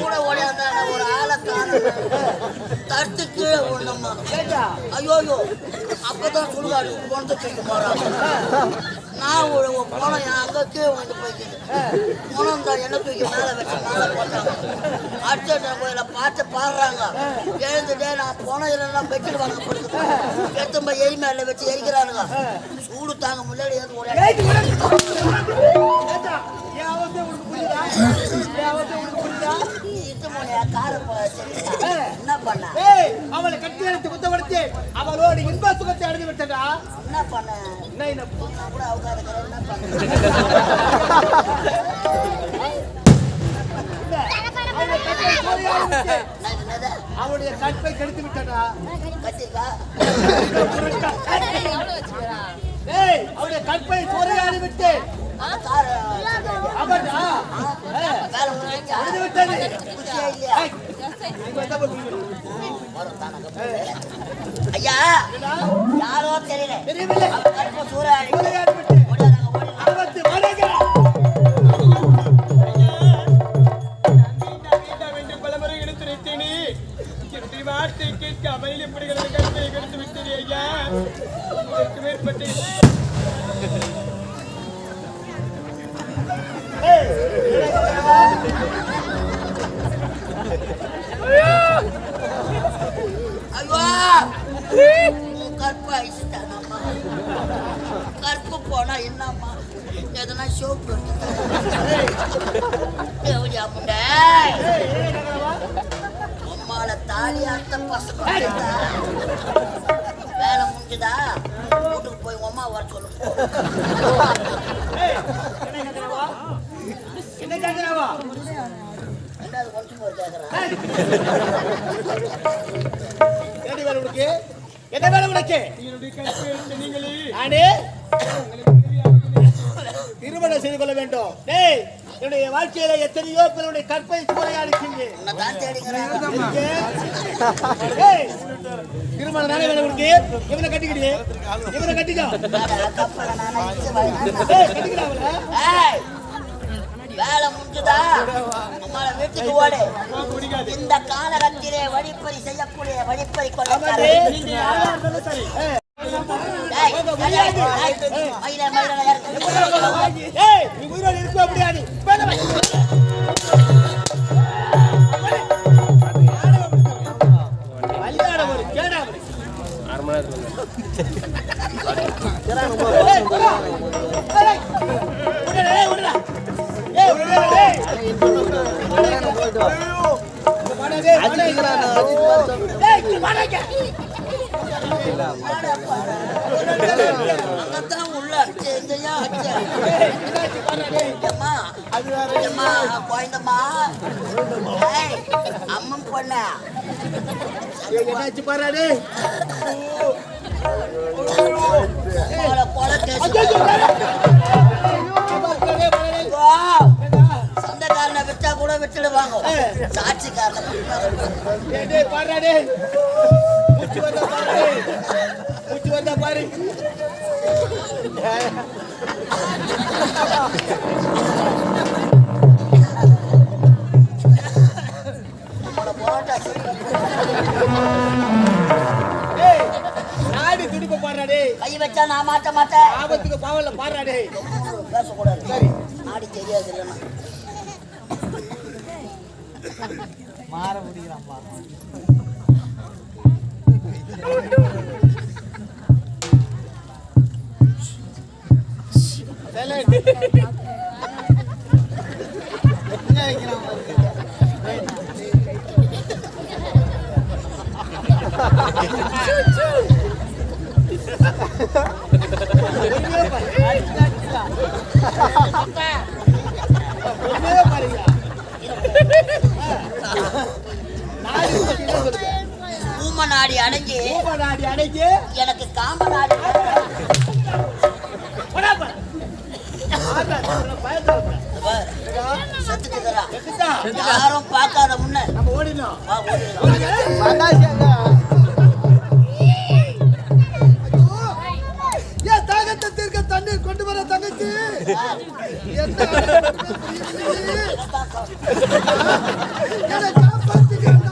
கூட ஓடியாந்தா ஒரு ஆளை தடுத்து கீழே விடணுமா? ஐயோ அப்பதான் சுடுகாடு கொண்டு தூக்கி போறாங்க. நான் போனேன் அங்க கீழே வந்து போய்க்கிட்டு போனோம் தான் என்ன தூக்கி மேலே வச்சு மேலே போட்டாங்க. அடிச்ச கோயில பார்த்து பாடுறாங்க. எழுந்துட்டே நான் போன இதெல்லாம் பெட்ஷீட் வாங்க போடுது எத்தம்ப எரி மேல வச்சு எரிக்கிறானுங்க. சூடு தாங்க முன்னாடி என்ன பண்ண அவளை கட்டி எடுத்து குத்தப்படுத்தி அவளோட இன்ப சுகத்தை அடைந்து விட்டா என்ன பண்ண? என்ன கூட அவங்க என்ன பண்ண? அவளுடைய கற்பை கெடுத்து விட்டா கத்திக்கா அவருடைய கற்பை சோறையாடி விட்டு ஐயா யாரோ தெரியல சூறாடி பலமுறை எடுத்துரைத்தேனே வார்த்தை கேட்க அமைதி பிடிகளை கற்பை கெடுத்து விட்டது ஐயா. மேற்பட்டு கற்பு போனா என்னம்மா எதனா ஷோப்பு அம்மால தாலியாத்த பசங்க வேலை முடிஞ்சுதா வீட்டுக்கு போய் அம்மா வர சொல்லு. என்ன வேலை உனக்கு? திருமணம் செய்து கொள்ள வேண்டும். என்னுடைய வாழ்க்கையில எத்தனையோ பேருடைய கற்பை சூறையாடிச்சிங்க. திருமணம் நானே வேலை உனக்கு. இவனை கட்டிக்கிட்டு இவனை கட்டிக்கோ. வேலை முடிஞ்சுதா நம்மள வீட்டுக்கு ஓடு. இந்த காலகத்திலே வழிப்பறி செய்யக்கூடிய வழிப்பறி கொள்ளக்காரே உள்ள அம்மன் பொண்ண பாரு சொந்தக்காரனை விட்டா கூட விட்டுடுவாங்க. சாட்சிக்காரனை பாரு நாடி துடிப்பு பாடுறாடே. கை வச்சா நான் மாட்ட மாட்டேன். ஆபத்துக்கு பாவல பாடுறாடே. பேசக்கூடாது. சரி நாடி தெரியாது இல்லைன்னா மாற முடியலாம்ப்பா. நாடி அடைஞ்சு எனக்கு காம நாடி யாரும் பார்க்காத முன்ன ஏன் தாகத்தை தீர்க்க தண்ணீர் கொண்டு வர தங்கச்சி என்ன காப்பாற்றுகிறா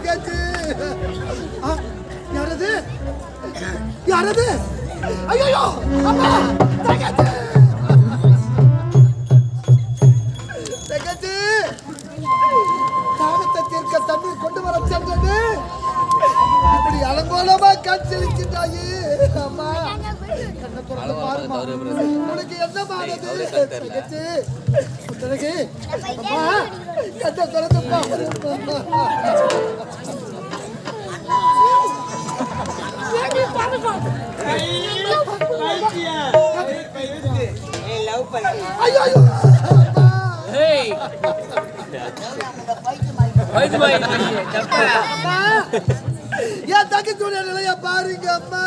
என்று யாரது யாரது ஐயோ அம்மா தங்கச்சி தங்கச்சி தாகத்தை தீர்க்க தண்ணீர் கொண்டு வர சென்றது இப்படி அலங்கோலமா காட்சியளிக்கின்றாயே அம்மா கண்ணை திறந்து பாருமா உனக்கு என்ன மானது தங்கச்சி தங்கச்சி அம்மா கண்ணை திறந்து பாரு என் தங்கச்சியுடைய நிலைய பாருங்க அம்மா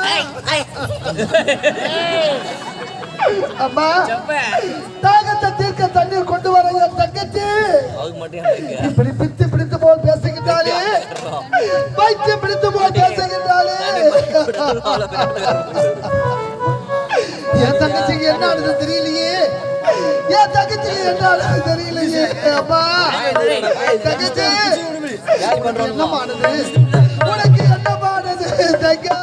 அம்மா தாகத்தை தீர்க்க தண்ணீர் கொண்டு வர என் தங்கச்சி இப்படி பித்து பிடித்து போல் பேசுகின்றாலே பைத்தியம் பிடித்து போல் பேசுகின்றாலே என் தங்கச்சிக்கு என்ன ஆனது தெரியலையே என் தங்கச்சிக்கு என்ன ஆனது தெரியலையே அம்மா தங்கச்சி என்னமானது உனக்கு என்னமானது தங்கா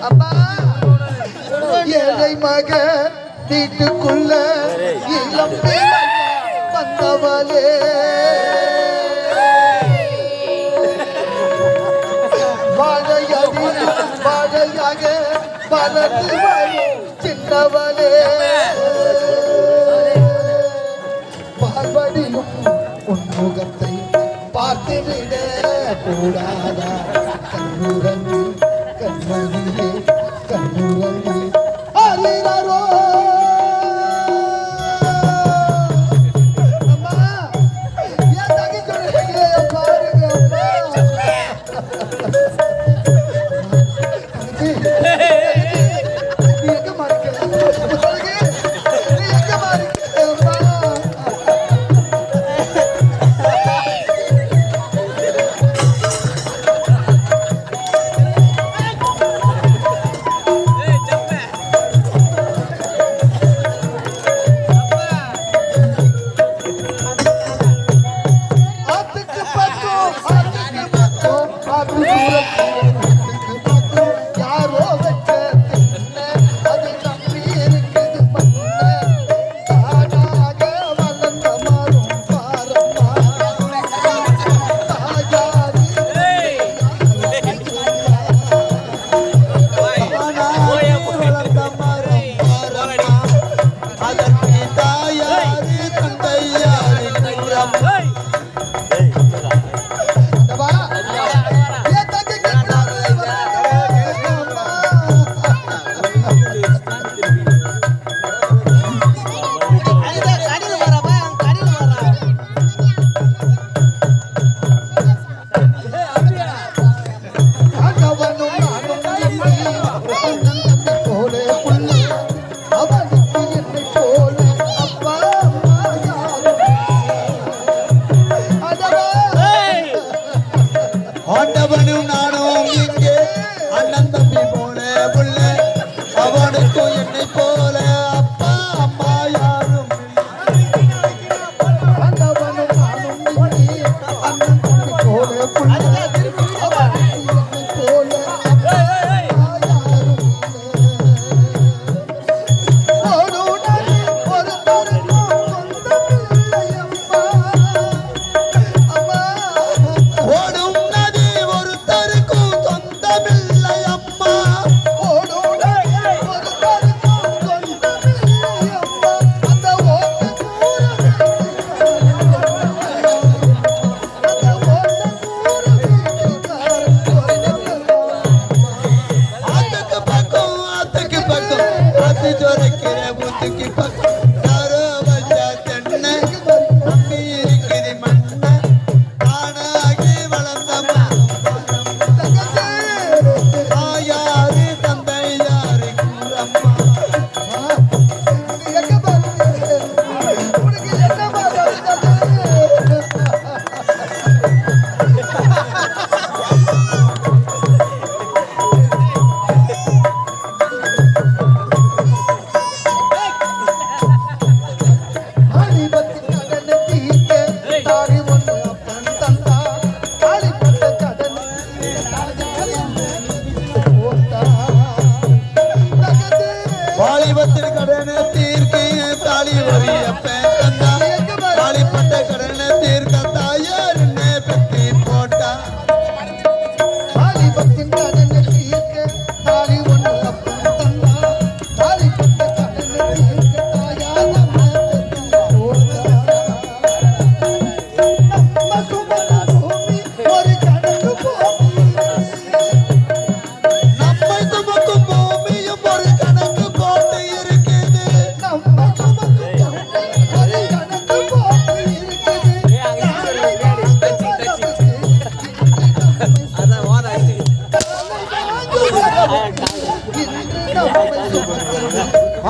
அம்மா ஏழை மக வீட்டுக்குள்ள இளம் வந்தவளே வாழையாக வளர்ந்து சின்னவளே பார்வடியும் உன்முகத்தை பார்த்துவிட கூடாதா கண்ணுரங்கி கண்மணியே கண்ணுரங்கி அறிஞரோ அம்மா என் தங்கச்சி பாருங்க எங்க மாறிக்க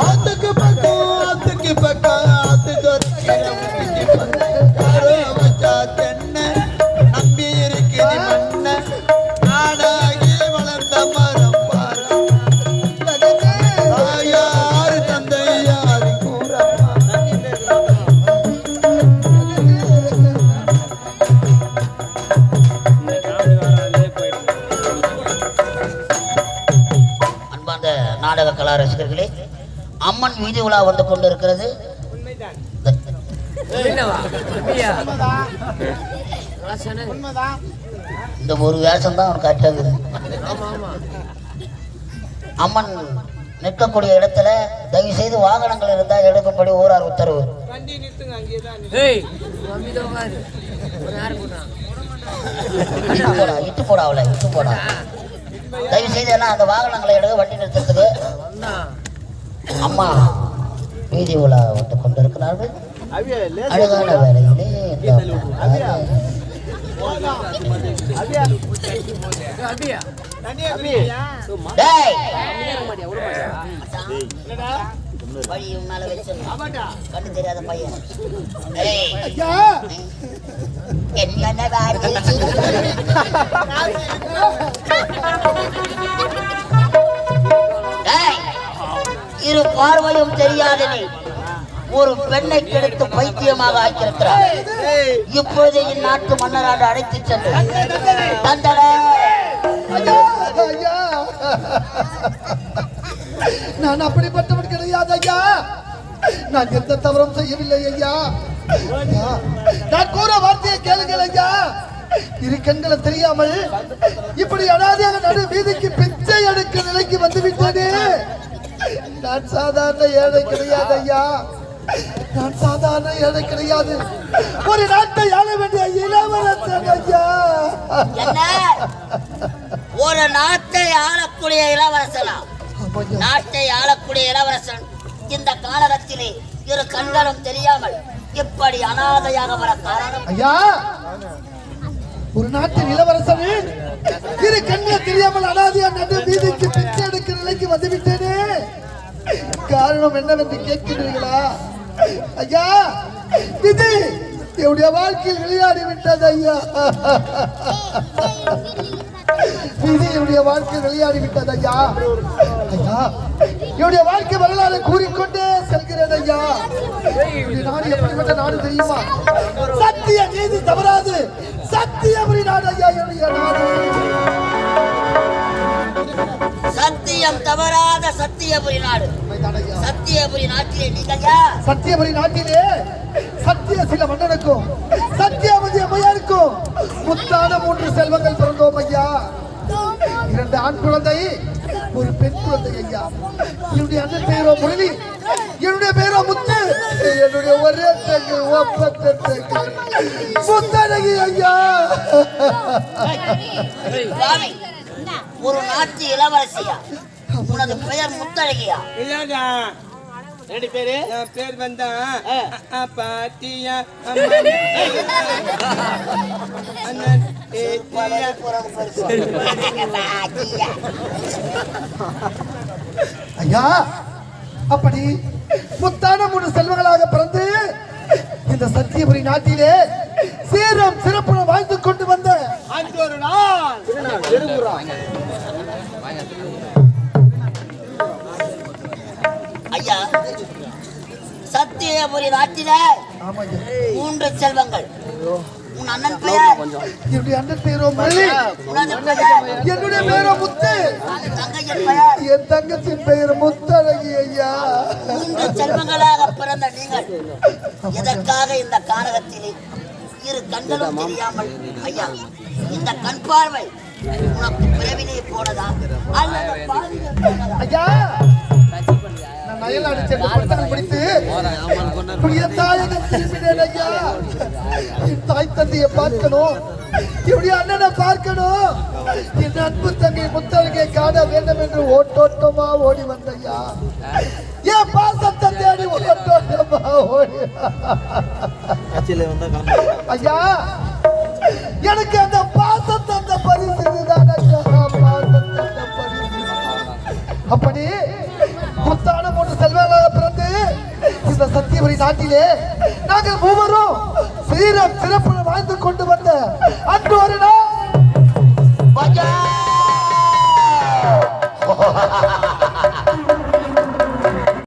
ஆத்துக்கு பக்கம் ஆத்து வச்சா தென்ன நம்பி இருக்கிற மண்ண நாடாகி வளர்ந்த மரம் யாரு தந்தை யாரு கூறம்மா. அன்பார்ந்த நாடக கலா ரசிகர்களே, அம்மன் வீதி உலா வந்து கொண்டிருக்கிறது. இந்த ஒரு வேஷம் தான் அவன் காட்டாகுது. அம்மன் நிற்கக்கூடிய இடத்துல தயவு செய்து வாகனங்கள் இருந்தால் எடுக்கும்படி ஊரார் உத்தரவு. இட்டு போடா அவளை இட்டு போடா. தயவு செய்து எல்லாம் அந்த வாகனங்களை எடுக்க வண்டி நிறுத்தத்துக்கு அம்மா வீதி உலா வந்து கொண்டிருக்கிறார்கள். அழகான வேலையிலே மேல வச்சு கண்ணு தெரியாத பையன் இரு பார்வையும் தெரியாத நீ ஒரு பெண்ணை கெடுத்து பைத்தியமாக ஆக்கியிருக்கிறார். இப்பொழுது இந்நாட்டு மன்னராடு அழைத்து சென்று தந்தன. நான் அப்படிப்பட்டவன் கிடையாது ஐயா. நான் எந்த தவறும் செய்யவில்லை ஐயா. நான் கூற வார்த்தையை கேளுங்கள் ஐயா. இரு கண்களை தெரியாமல் இப்படி அனாதையாக நடு வீதிக்கு பிச்சை எடுக்க நிலைக்கு வந்து விட்டேனே. நான் சாதாரண ஏழை கிடையாது ஐயா. நான் சாதாரண ஏழை கிடையாது. ஒரு நாட்டை ஆள வேண்டிய இளவரசன் ஐயா. ஒரு நாட்டை ஆளக்கூடிய இளவரசனா? நாட்டை ஆளக்கூடிய இளவரசன் இந்த காலகத்திலே இரு கண்களும் தெரியாமல் இப்படி அனாதையாக வர காரணம் ஐயா. ஒரு நாட்டின் இளவரசன் இரு கண்களை தெரியாமல் அனாதையா நடு வீதிக்கு பிச்சை எடுக்கிற நிலைக்கு வந்து விட்டேனே. காரணம் என்னவென்று கேட்கிறீர்களா ஐயா? விதி என்னுடைய வாழ்க்கையில் விளையாடி விட்டது ஐயா. விதி என்னுடைய வாழ்க்கையில் விளையாடி விட்டது ஐயா. ஐயா, என்னுடைய வாழ்க்கை வரலாறு கூறிக்கொண்டே செல்கிறேன் ஐயா. நாடு எப்படிப்பட்ட நாடு தெரியுமா? சத்திய நீதி தவறாது சத்தியபுரி நாடு ஐயா. என்னுடைய நாடு சத்தியம் தவறாத சத்தியபுரி நாடு. சத்தியபுரி நாட்டிலே நீங்கள் சத்தியபுரி நாட்டிலே சத்திய சில மன்னனுக்கும் சத்தியவதி அம்மையாருக்கும் முத்தான 3 செல்வங்கள் பிறந்தோம் ஐயா. 2 ஆண் குழந்தை, ஒரு பெண் குழந்தை ஐயா. என்னுடைய அண்ணன் பேரோ முரளி, என்னுடைய பேரோ முத்து, என்னுடைய ஒரே தங்கு ஒப்பத்த முத்தழகி ஐயா. ஒரு நாட்டு இளவரசியா? உனது பெயர் முத்தழகியா? இல்லடா, ரெண்டு பேரு என் பேர் வந்தா பாட்டியா அண்ணன் ஐயா. அப்படி முத்தான 3 செல்வங்களாக பிறந்து இந்த சத்தியபுரி நாட்டிலே சீரம் சிறப்புடன் வாழ்ந்து கொண்டு வந்த அன்று ஒரு நாள் ஐயா, சத்தியபுரி நாட்டிலே 3 செல்வங்கள். உன் அண்ணன் பெயர்? என்னுடைய அண்ணன் பேரோ முரளி, என்னுடைய பேரோ முத்து, தங்கையின் பெயர்? என் தங்கத்தின் பெயர் முத்தழகி ஐயா. 3 செல்வங்களாக பிறந்த நீங்கள் எதற்காக இந்த காரகத்திலே இரு கண்களும் தெரியாமல்? ஐயா, இந்த கண் பார்வை உனக்கு பிறவிலே போனதா அல்லது பாதியில் போனதா? ஐயா, நான் நயலாடு சென்று புத்தகம் படித்து தாயகம் திரும்பினேன் ஐயா. என் தாய் தந்தையை பார்க்கணும், என்னுடைய அண்ணனை பார்க்கணும், என் அன்பு தங்கை முத்தழகியை காண வேண்டும் என்று ஓட்டோட்டமா ஓடி வந்த ஐயா. என் பாசத்தை தேடி ஓட்டோட்டமா ஓடி ஐயா. எனக்கு அந்த பாசத்தை அந்த பரிசு தான் ஐயா. பாசத்தை அந்த பரிசு அப்படி புத்தான மூன்று செல்வங்களாக பிறந்து இந்த சத்தியவரி நாட்டிலே நாங்கள் மூவரும் சீரம் சிறப்புடன் வாழ்ந்து கொண்டு வந்த அன்று ஒரு நாள்